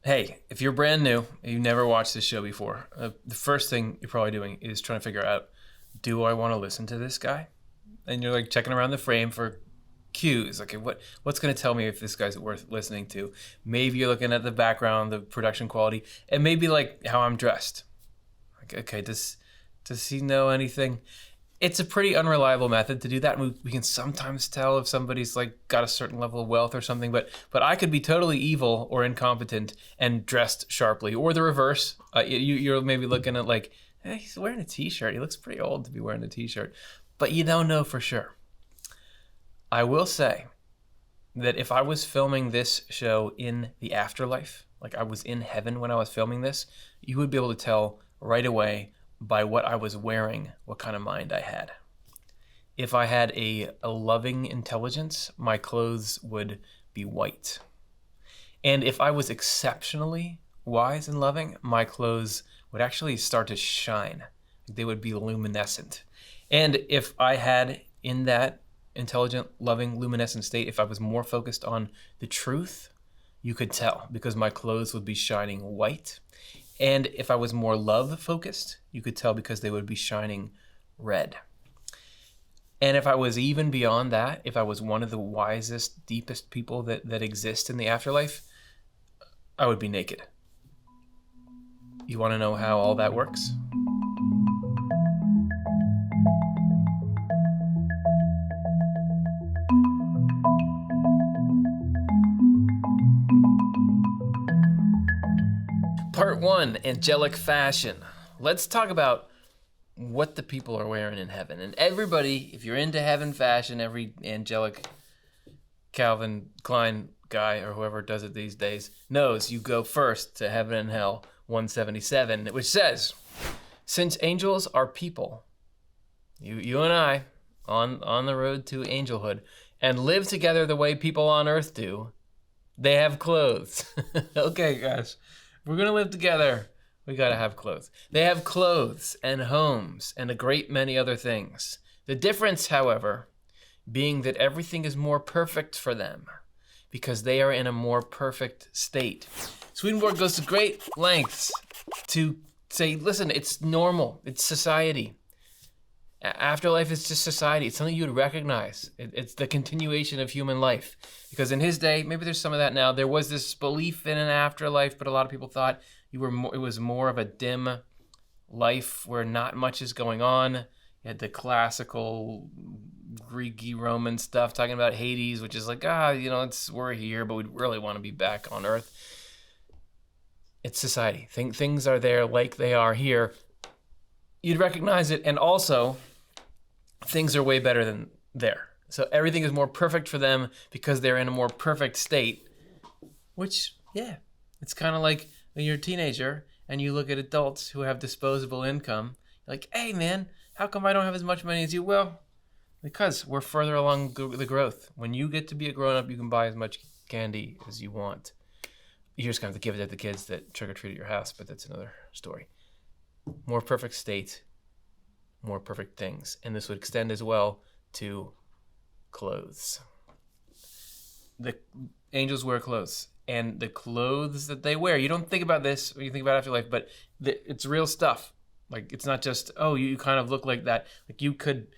Hey, if you're brand new and you've never watched this show before, the first thing you're probably doing is trying to figure out, do I want to listen to this guy? And you're like checking around the frame for cues. Like, what's going to tell me if this guy's worth listening to? Maybe you're looking at the background, the production quality, and maybe like how I'm dressed. Like, okay, does he know anything? It's a pretty unreliable method to do that. We can sometimes tell if somebody's like got a certain level of wealth or something, but I could be totally evil or incompetent and dressed sharply, or the reverse. You're maybe looking at like, hey, he's wearing a t-shirt. He looks pretty old to be wearing a t-shirt, but you don't know for sure. I will say that if I was filming this show in the afterlife, like I was in heaven when I was filming this, you would be able to tell right away by what I was wearing, what kind of mind I had. If I had a loving intelligence, my clothes would be white. And if I was exceptionally wise and loving, my clothes would actually start to shine. They would be luminescent. And if I had, in that intelligent, loving, luminescent state, if I was more focused on the truth, you could tell because my clothes would be shining white. And if I was more love focused, you could tell because they would be shining red. And if I was even beyond that, if I was one of the wisest, deepest people that exist in the afterlife, I would be naked. You want to know how all that works? Part 1, Angelic Fashion. Let's talk about what the people are wearing in heaven. And everybody, if you're into heaven fashion, every angelic Calvin Klein guy or whoever does it these days knows you go first to Heaven and Hell 177, which says, since angels are people, you and I, on the road to angelhood, and live together the way people on earth do, they have clothes. Okay, guys. We're going to live together. We got to have clothes. They have clothes and homes and a great many other things. The difference, however, being that everything is more perfect for them because they are in a more perfect state. Swedenborg goes to great lengths to say, listen, it's normal. It's society. Afterlife is just society. It's something you would recognize. It's the continuation of human life. Because in his day, maybe there's some of that now, there was this belief in an afterlife, but a lot of people thought it was more of a dim life where not much is going on. You had the classical Greek Roman stuff talking about Hades, which is like, we're here, but we really want to be back on Earth. It's society. Things are there like they are here. You'd recognize it, and also things are way better than there. So everything is more perfect for them because they're in a more perfect state, which, yeah, it's kind of like when you're a teenager and you look at adults who have disposable income. You're like, hey, man, how come I don't have as much money as you? Well, because we're further along the growth. When you get to be a grown-up, you can buy as much candy as you want. You just kind of give it to the kids that trick-or-treat at your house, but that's another story. More perfect state, more perfect things. And this would extend as well to clothes. The angels wear clothes, and the clothes that they wear, you don't think about this when you think about afterlife, but it's real stuff. Like, it's not just, oh, you kind of look like that. Like, you could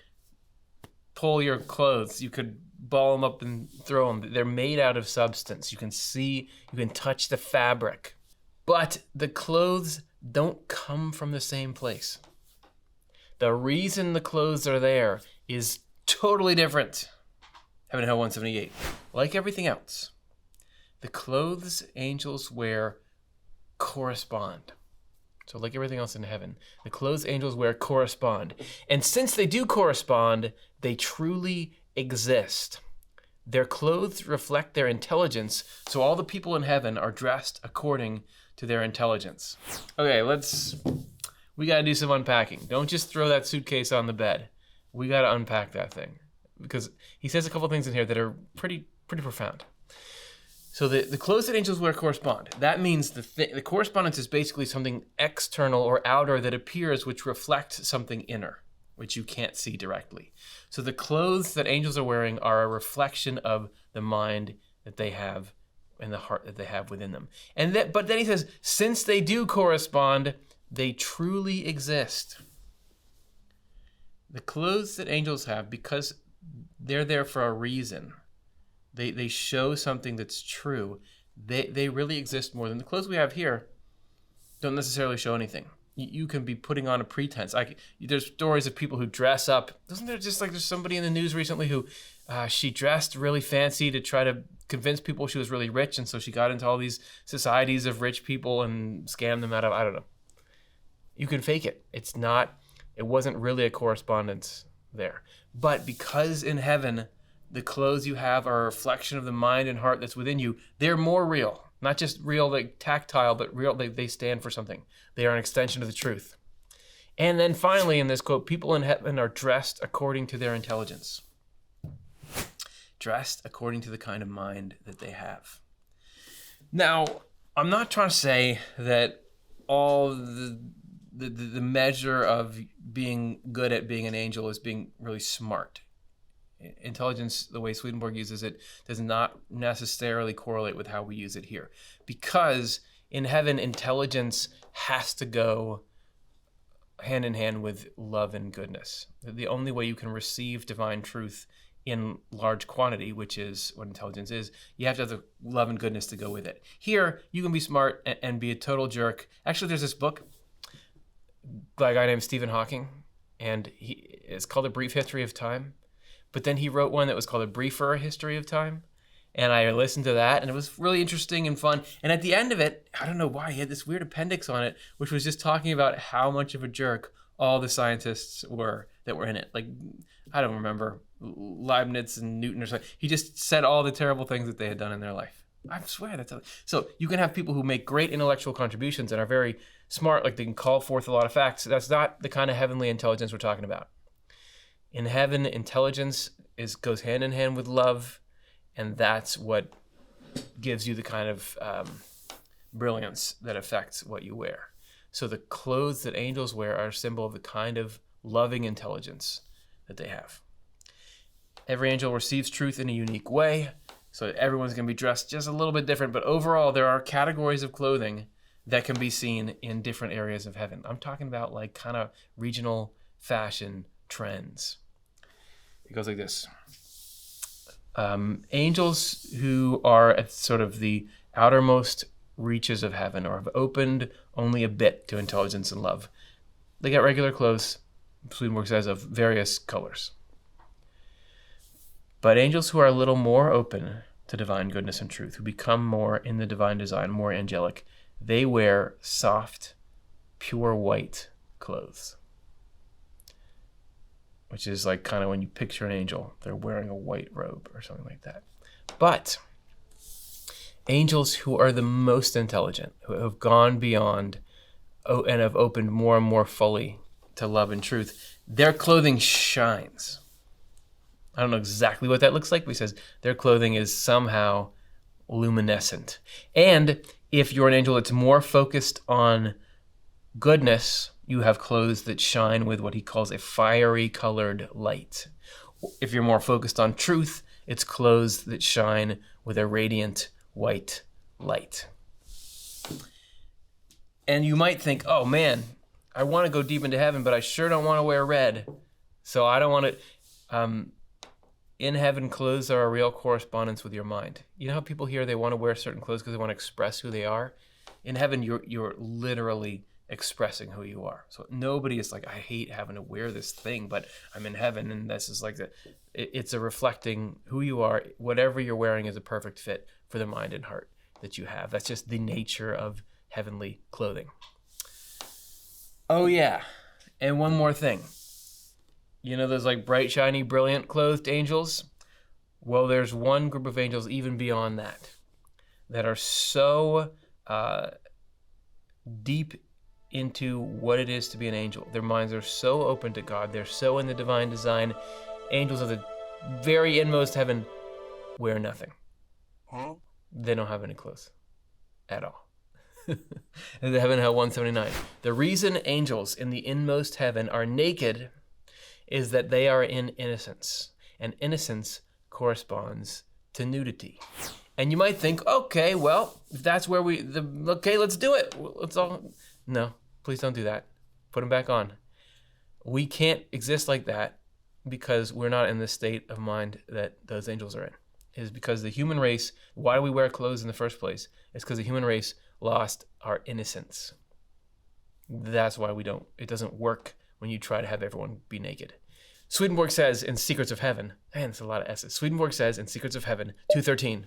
pull your clothes, you could ball them up and throw them. They're made out of substance. You can see, you can touch the fabric. But the clothes don't come from the same place. The reason the clothes are there is totally different. Heaven and Hell 178. Like everything else, the clothes angels wear correspond. So like everything else in heaven, the clothes angels wear correspond. And since they do correspond, they truly exist. Their clothes reflect their intelligence, so all the people in heaven are dressed according to their intelligence. Okay, we gotta do some unpacking. Don't just throw that suitcase on the bed. We gotta unpack that thing. Because he says a couple things in here that are pretty profound. So the clothes that angels wear correspond. That means the correspondence is basically something external or outer that appears, which reflects something inner, which you can't see directly. So the clothes that angels are wearing are a reflection of the mind that they have and the heart that they have within them. But then he says, since they do correspond, they truly exist. The clothes that angels have, because they're there for a reason, they show something that's true. They really exist more than the clothes we have here don't necessarily show anything. You can be putting on a pretense. There's stories of people who dress up. Isn't there just like there's somebody in the news recently who she dressed really fancy to try to convince people she was really rich, and so she got into all these societies of rich people and scammed them out of, I don't know. You can fake it. It wasn't really a correspondence there. But because in heaven, the clothes you have are a reflection of the mind and heart that's within you, they're more real. Not just real, like tactile, but real, they stand for something. They are an extension of the truth. And then finally in this quote, people in heaven are dressed according to their intelligence. Dressed according to the kind of mind that they have. Now, I'm not trying to say that all the measure of being good at being an angel is being really smart. Intelligence, the way Swedenborg uses it, does not necessarily correlate with how we use it here. Because in heaven, intelligence has to go hand in hand with love and goodness. The only way you can receive divine truth in large quantity, which is what intelligence is, you have to have the love and goodness to go with it. Here, you can be smart and be a total jerk. Actually, there's this book by a guy named Stephen Hawking, and it's called A Brief History of Time. But then he wrote one that was called A Briefer History of Time. And I listened to that, and it was really interesting and fun. And at the end of it, I don't know why, he had this weird appendix on it, which was just talking about how much of a jerk all the scientists were that were in it. Like, I don't remember, Leibniz and Newton or something. He just said all the terrible things that they had done in their life. I swear that's how. So you can have people who make great intellectual contributions and are very smart, like they can call forth a lot of facts. That's not the kind of heavenly intelligence we're talking about. In heaven, intelligence goes hand in hand with love, and that's what gives you the kind of brilliance that affects what you wear. So the clothes that angels wear are a symbol of the kind of loving intelligence that they have. Every angel receives truth in a unique way, so everyone's going to be dressed just a little bit different, but overall there are categories of clothing that can be seen in different areas of heaven. I'm talking about like kind of regional fashion trends. It goes like this. Angels who are at sort of the outermost reaches of heaven or have opened only a bit to intelligence and love, they get regular clothes, Swedenborg says, of various colors. But angels who are a little more open to divine goodness and truth, who become more in the divine design, more angelic, they wear soft, pure white clothes. Which is like kind of when you picture an angel, they're wearing a white robe or something like that. But angels who are the most intelligent, who have gone beyond and have opened more and more fully to love and truth, their clothing shines. I don't know exactly what that looks like, but he says their clothing is somehow luminescent. And if you're an angel that's more focused on goodness, you have clothes that shine with what he calls a fiery colored light. If you're more focused on truth, it's clothes that shine with a radiant white light. And you might think, oh man, I want to go deep into heaven, but I sure don't want to wear red. So I don't want to... in heaven, clothes are a real correspondence with your mind. You know how people here, they want to wear certain clothes because they want to express who they are? In heaven, you're literally expressing who you are. So nobody is like, I hate having to wear this thing, but I'm in heaven, and this is like it's a reflecting who you are. Whatever you're wearing is a perfect fit for the mind and heart that you have. That's just the nature of heavenly clothing. Oh yeah, and one more thing. You know those like bright, shiny, brilliant clothed angels? Well, there's one group of angels even beyond that are so deep into what it is to be an angel. Their minds are so open to God. They're so in the divine design. Angels of the very inmost heaven wear nothing. They don't have any clothes at all. In the Heaven Hell 179. The reason angels in the inmost heaven are naked is that they are in innocence. And innocence corresponds to nudity. And you might think, okay, well, if that's where okay, let's do it. Let's all, no, please don't do that. Put them back on. We can't exist like that because we're not in the state of mind that those angels are in. It is because the human race, why do we wear clothes in the first place? It's because the human race lost our innocence. That's why it doesn't work when you try to have everyone be naked. Swedenborg says in Secrets of Heaven, man, it's a lot of S's. Swedenborg says in Secrets of Heaven 2:13,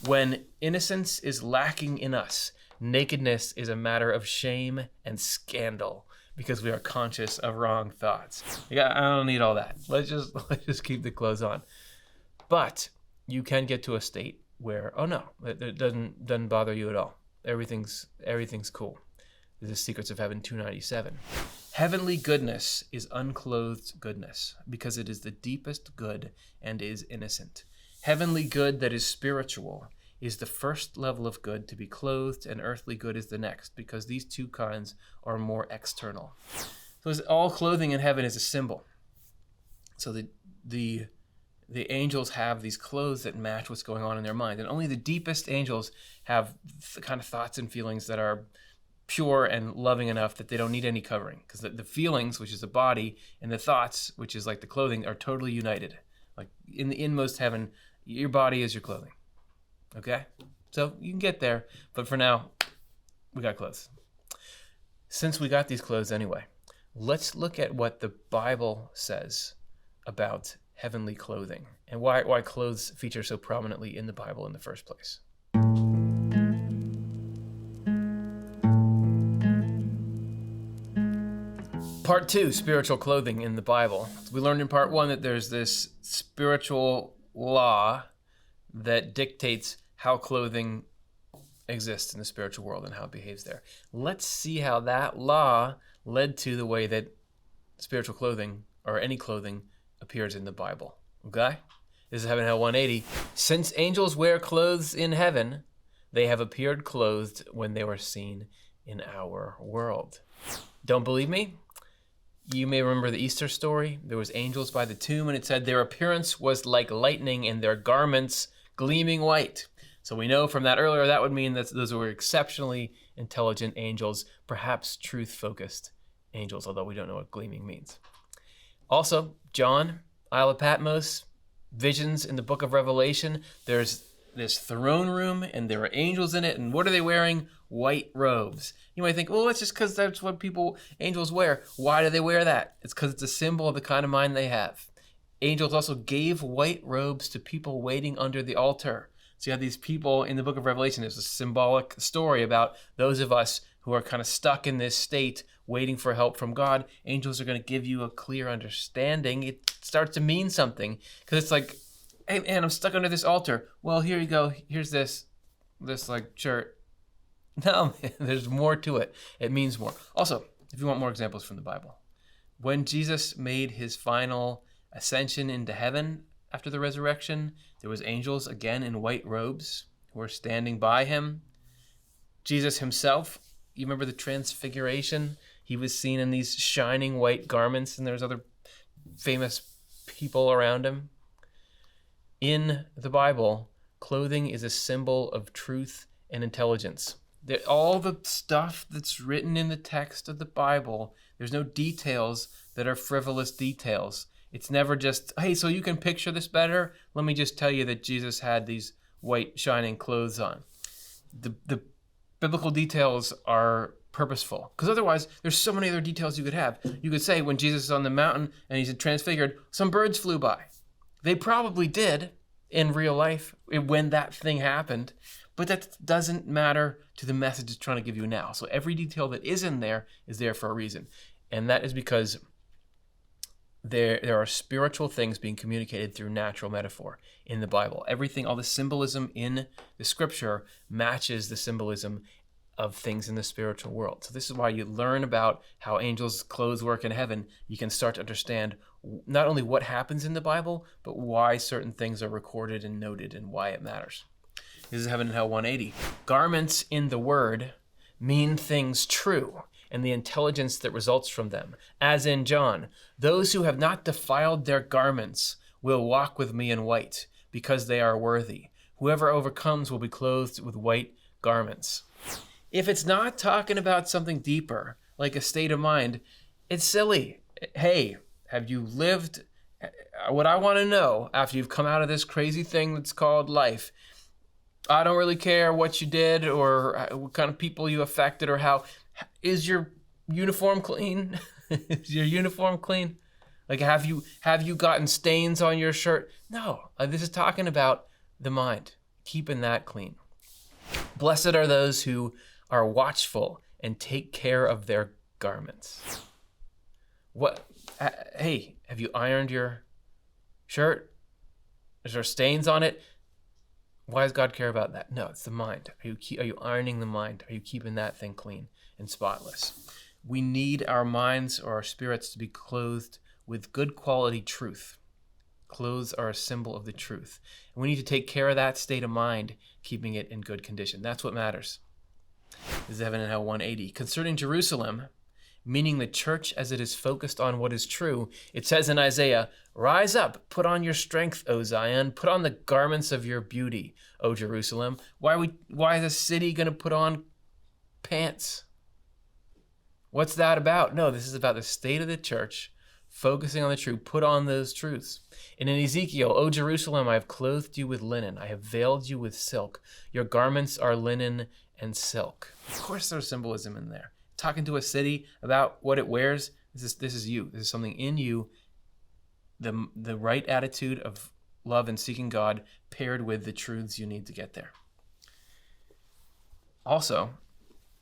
when innocence is lacking in us, nakedness is a matter of shame and scandal because we are conscious of wrong thoughts. Yeah, I don't need all that. Let's just keep the clothes on. But you can get to a state where, oh no, it doesn't bother you at all. Everything's cool. This is Secrets of Heaven 297. Heavenly goodness is unclothed goodness because it is the deepest good and is innocent. Heavenly good that is spiritual is the first level of good to be clothed, and earthly good is the next because these two kinds are more external. So all clothing in heaven is a symbol. So the angels have these clothes that match what's going on in their mind, and only the deepest angels have the kind of thoughts and feelings that are pure and loving enough that they don't need any covering, because the feelings, which is the body, and the thoughts, which is like the clothing, are totally united. Like in the inmost heaven, your body is your clothing. Okay? So you can get there, but for now, we got clothes. Since we got these clothes anyway, let's look at what the Bible says about heavenly clothing and why clothes feature so prominently in the Bible in the first place. Part 2, spiritual clothing in the Bible. We learned in part 1 that there's this spiritual law that dictates how clothing exists in the spiritual world and how it behaves there. Let's see how that law led to the way that spiritual clothing, or any clothing, appears in the Bible. Okay? This is Heaven and Hell 180. Since angels wear clothes in heaven, they have appeared clothed when they were seen in our world. Don't believe me? You may remember the Easter story. There was angels by the tomb, and it said their appearance was like lightning and their garments gleaming white. So we know from that earlier, that would mean that those were exceptionally intelligent angels, perhaps truth-focused angels, although we don't know what gleaming means. Also, John, Isle of Patmos, visions in the book of Revelation. There's this throne room, and there are angels in it, and what are they wearing? White robes. You might think, well, it's just because that's what angels wear. Why do they wear that? It's because it's a symbol of the kind of mind they have. Angels also gave white robes to people waiting under the altar. So you have these people in the book of Revelation. There's a symbolic story about those of us who are kind of stuck in this state, waiting for help from God. Angels are going to give you a clear understanding. It starts to mean something, because it's like, hey man, I'm stuck under this altar. Well, here you go. Here's this like shirt. No, man, there's more to it. It means more. Also, if you want more examples from the Bible, when Jesus made his final ascension into heaven after the resurrection, there was angels again in white robes who were standing by him. Jesus himself, you remember the transfiguration? He was seen in these shining white garments, and there's other famous people around him. In the Bible, clothing is a symbol of truth and intelligence. All the stuff that's written in the text of the Bible, there's no details that are frivolous details. It's never just, hey, so you can picture this better? Let me just tell you that Jesus had these white shining clothes on. The biblical details are purposeful, because otherwise there's so many other details you could have. You could say when Jesus is on the mountain and he's transfigured, some birds flew by. They probably did in real life when that thing happened, but that doesn't matter to the message it's trying to give you now. So every detail that is in there is there for a reason. And that is because there are spiritual things being communicated through natural metaphor in the Bible. Everything, all the symbolism in the scripture matches the symbolism of things in the spiritual world. So this is why you learn about how angels' clothes work in heaven. You can start to understand not only what happens in the Bible, but why certain things are recorded and noted and why it matters. This is Heaven and Hell 180. Garments in the word mean things true and the intelligence that results from them. As in John, those who have not defiled their garments will walk with me in white because they are worthy. Whoever overcomes will be clothed with white garments. If it's not talking about something deeper, like a state of mind, it's silly. Hey, have you lived? What I want to know after you've come out of this crazy thing that's called life, I don't really care what you did or what kind of people you affected or how. Is your uniform clean? Is your uniform clean? Like, have you gotten stains on your shirt? No, this is talking about the mind, keeping that clean. Blessed are those who are watchful and take care of their garments. What? Hey, have you ironed your shirt? Is there stains on it? Why does God care about that? No, it's the mind. Are you ironing the mind? Are you keeping that thing clean and spotless? We need our minds or our spirits to be clothed with good quality truth. Clothes are a symbol of the truth. And we need to take care of that state of mind, keeping it in good condition. That's what matters. This is Heaven and Hell 180. Concerning Jerusalem, meaning the church as it is focused on what is true, it says in Isaiah, "Rise up, put on your strength, O Zion, put on the garments of your beauty, O Jerusalem." Why is a city going to put on pants? What's that about? No, this is about the state of the church, focusing on the truth. Put on those truths. And in Ezekiel, "O Jerusalem, I have clothed you with linen. I have veiled you with silk. Your garments are linen and silk." Of course there's symbolism in there. Talking to a city about what it wears, this is you. This is something in you, the right attitude of love and seeking God paired with the truths you need to get there. Also,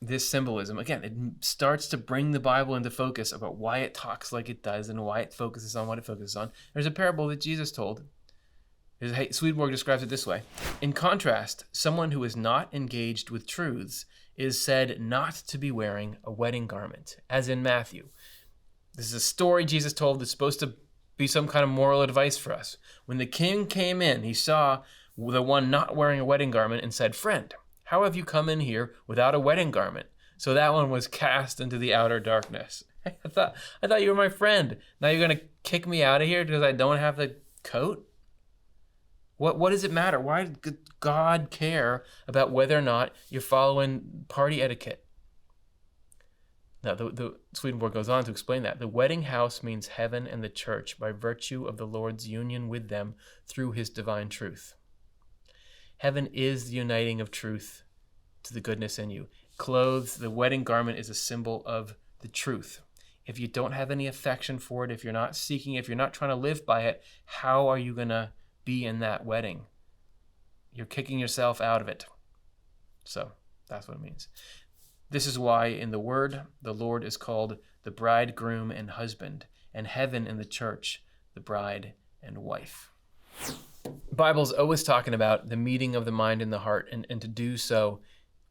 this symbolism, again, it starts to bring the Bible into focus about why it talks like it does and why it focuses on what it focuses on. There's a parable that Jesus told. Swedenborg describes it this way. In contrast, someone who is not engaged with truths is said not to be wearing a wedding garment, as in Matthew. This is a story Jesus told that's supposed to be some kind of moral advice for us. When the king came in, he saw the one not wearing a wedding garment and said, "Friend, how have you come in here without a wedding garment?" So that one was cast into the outer darkness. I thought you were my friend. Now you're going to kick me out of here because I don't have the coat? What does it matter? Why does God care about whether or not you're following party etiquette? Now, the Swedenborg goes on to explain that. The wedding house means heaven and the church by virtue of the Lord's union with them through his divine truth. Heaven is the uniting of truth to the goodness in you. Clothes, the wedding garment is a symbol of the truth. If you don't have any affection for it, if you're not seeking, if you're not trying to live by it, how are you going to be in that wedding? You're kicking yourself out of it. So that's what it means. This is why in the Word, the Lord is called the bridegroom and husband, and heaven and the church, the bride and wife. The Bible's always talking about the meeting of the mind and the heart, and to do so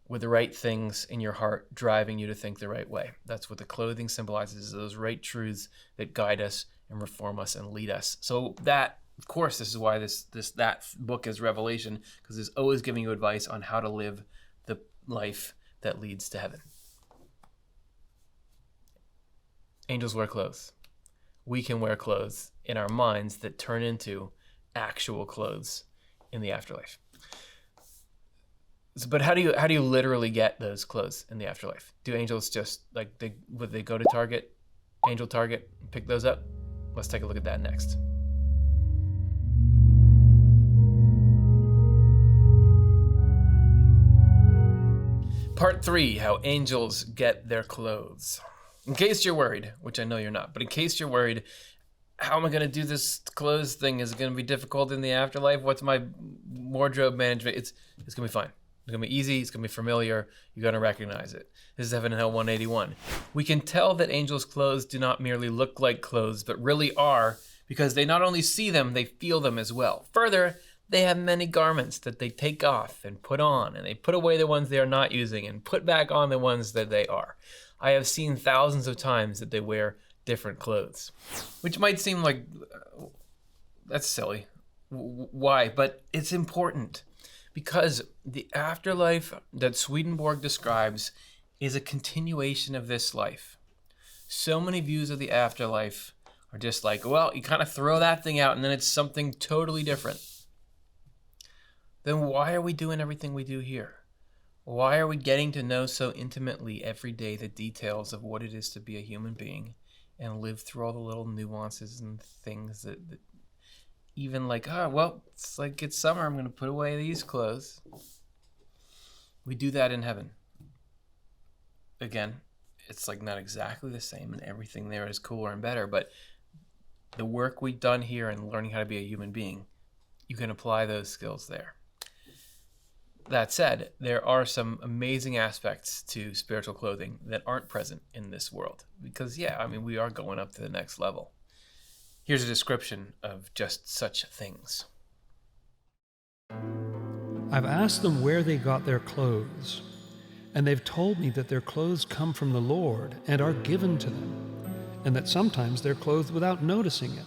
with the right things in your heart driving you to think the right way. That's what the clothing symbolizes, is those right truths that guide us and reform us and lead us. So that, of course, this is why that book is Revelation, because it's always giving you advice on how to live the life that leads to heaven. Angels wear clothes. We can wear clothes in our minds that turn into actual clothes in the afterlife. But how do you literally get those clothes in the afterlife? Do angels just would they go to Target, Angel Target, pick those up? Let's take a look at that next. Part 3, how angels get their clothes. In case you're worried, which I know you're not, but in case you're worried, how am I going to do this clothes thing? Is it going to be difficult in the afterlife? What's my wardrobe management? It's going to be fine. It's going to be easy. It's going to be familiar. You're going to recognize it. This is Heaven and Hell 181. We can tell that angels' clothes do not merely look like clothes, but really are, because they not only see them, they feel them as well. Further, they have many garments that they take off and put on, and they put away the ones they are not using and put back on the ones that they are. I have seen thousands of times that they wear different clothes, which might seem like that's silly. Why? But it's important, because the afterlife that Swedenborg describes is a continuation of this life. So many views of the afterlife are just like, well, you kind of throw that thing out and then it's something totally different. then why are we doing everything we do here? Why are we getting to know so intimately every day the details of what it is to be a human being and live through all the little nuances and things that even like, oh, well, it's summer, I'm going to put away these clothes. We do that in heaven. Again, it's like not exactly the same, and everything there is cooler and better, but the work we've done here and learning how to be a human being, you can apply those skills there. That said, there are some amazing aspects to spiritual clothing that aren't present in this world because, we are going up to the next level. Here's a description of just such things. I've asked them where they got their clothes, and they've told me that their clothes come from the Lord and are given to them, and that sometimes they're clothed without noticing it.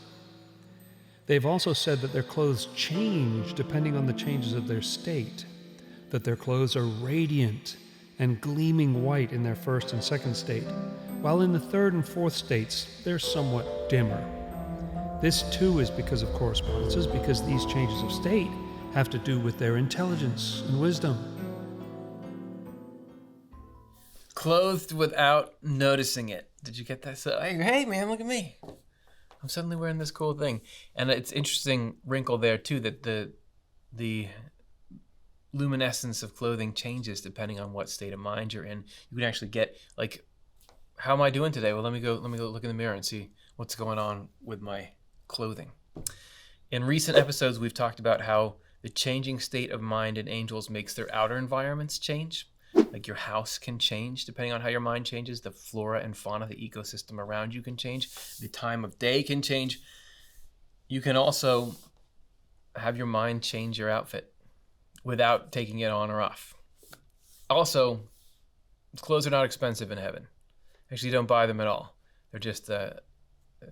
They've also said that their clothes change depending on the changes of their state, that their clothes are radiant and gleaming white in their first and second state, while in the third and fourth states they're somewhat dimmer. This too is because of correspondences, because these changes of state have to do with their intelligence and wisdom. Clothed without noticing it. Did you get that? So, hey man, look at me. I'm suddenly wearing this cool thing. And it's interesting wrinkle there too, that the luminescence of clothing changes depending on what state of mind you're in. You can actually get like, how am I doing today? Well, let me go look in the mirror and see what's going on with my clothing. In recent episodes, we've talked about how the changing state of mind in angels makes their outer environments change. Like your house can change depending on how your mind changes. The flora and fauna, the ecosystem around you can change. The time of day can change. You can also have your mind change your outfit without taking it on or off. Also, clothes are not expensive in heaven. Actually, you don't buy them at all. They're just,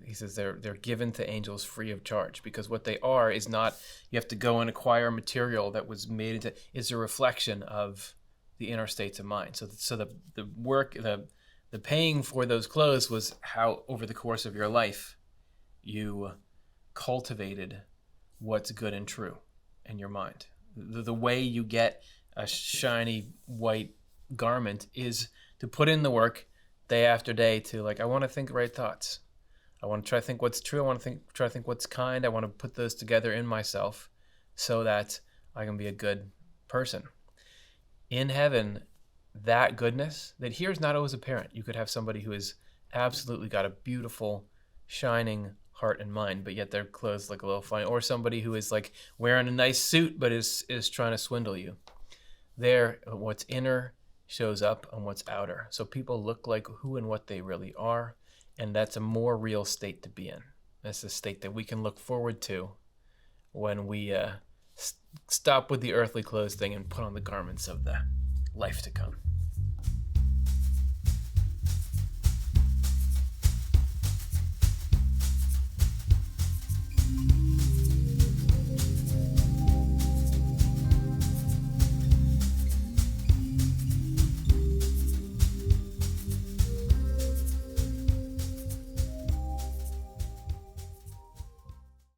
he says they're given to angels free of charge, because what they are is not, you have to go and acquire material that was made into, it's a reflection of the inner states of mind. So the work, the paying for those clothes was how over the course of your life you cultivated what's good and true in your mind. The way you get a shiny white garment is to put in the work day after day to like, I want to think right thoughts. I want to try to think what's true. I want to try to think what's kind. I want to put those together in myself so that I can be a good person. In heaven, that goodness that here is not always apparent. You could have somebody who has absolutely got a beautiful, shining heart and mind, but yet their clothes look a little funny. Or somebody who is like wearing a nice suit, but is trying to swindle you. There, what's inner shows up on what's outer. So people look like who and what they really are, and that's a more real state to be in. That's a state that we can look forward to when we stop with the earthly clothes thing and put on the garments of the life to come.